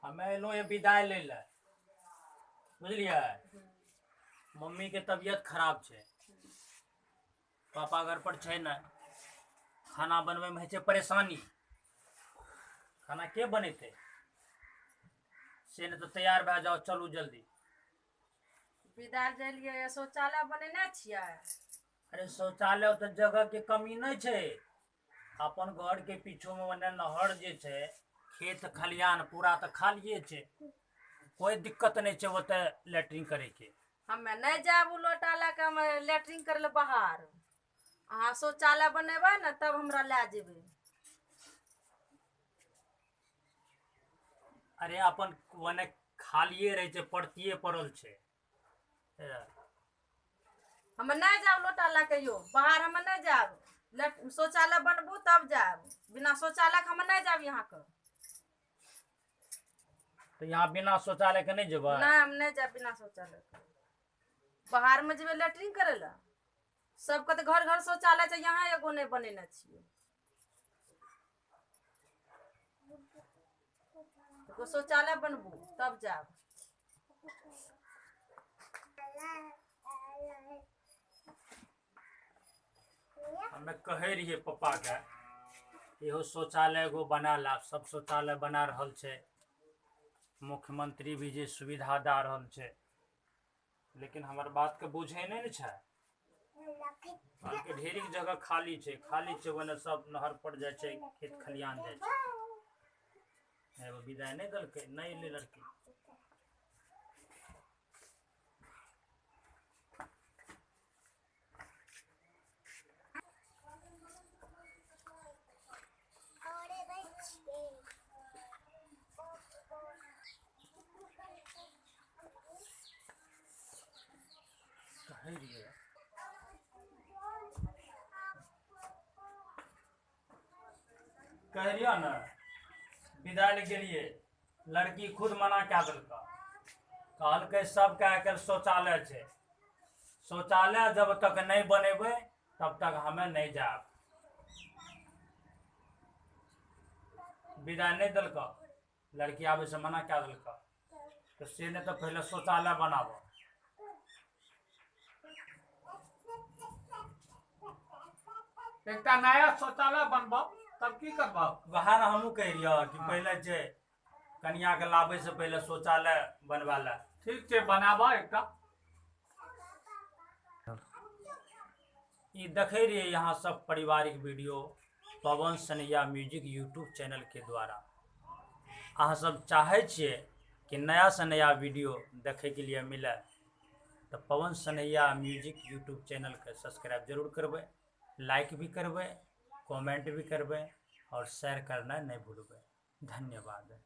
हमे एलहुँ ये विदाई लै लए, बुझलियै। मम्मी के तबियत खराब छै, पापा घर पर छै ने, खाना बनबै में होइ छै परेशानी। खाना के बनेतै से ने, तो तैयार भए जाओ, चलू जल्दी। विदा देलियै, शौचालय बनेने छियै। अरे शौचालय तऽ जगह के कमी नहीं छै, अपन घर के पीछू में ओने नहर जे छै, खेत खलियान पूरा तऽ खालिए छै, कोई दिक्कत नहीं छै ओते लेट्रिन करे के। हमे नहीं जाब उ लोटा लए के हम लेट्रिन करे ले बाहर। अहाँ शौचालय बनेबै ने तब हमरा लए जेबै। अरे अपन ओने खालिए रहे छै, पड़तिए पड़ल छै। हमे नहीं जाब लोटा लए के यौ, बाहर हमे नहीं जाब। शौचालय बनबू तब जाब, बिना शौचालय के हमे नहीं जाब यहाँ के। तो यहाँ बिना शौचालय के नहीं जेबै? नहीं, हम नहीं जाब बिना शौचालय के। बाहर में जेबै लेट्रिन करे ला। सबके तो घर घर शौचालय छै, यहाँ एगो नहीं बनेने छियै। एगो शौचालय बनबू तब जाब। हमे कहे रहिए पापा के इहो शौचालय एगो बना ला, सब शौचालय बना रहल छै, मुख्यमंत्री भी जे सुविधा दे रहल छै, लेकिन हमार बात के बुझे नहीं छै। ढेरी जगह खाली छै, ओने सब नहर पर जाय छै, खेत खलियान जाय छै। एगो विदाई नहीं दलकै, नहीं ले लड़की। कहे रहिए कह रिया ना, विदाई ले गेलिए, लड़की खुद मना क्या देलका, कहलकै सबके आइ काल्हि शौचालय छै, शौचालय जब तक नहीं बनेबै तब तक हमें नहीं जाब। विदाई नहीं दिलका, लड़की आबे से मना क्या दिलका, तो से नहीं तो पहले शौचालय बनाबो। एकटा नया शौचालय बनबो तब की करबो? वह ना हमू कह रहियो कि पहले जे कन्या के लाबे से पहले शौचालय बनवा ला। ठीक छै, बनाबो एकटा। ये देखे रहिए यहाँ सब पारिवारिक video Pawan Sanaiya music YouTube channel के द्वारा। अहाँ सब चाहे छिए कि नया से नया वीडियो देखे के लिए मिले, तो Pawan Sanaiya music YouTube channel के सब्सक्राइब जरूर करबे, लाइक भी करबे, कमेंट भी करबे और शेयर करना नहीं भूलबे। धन्यवाद।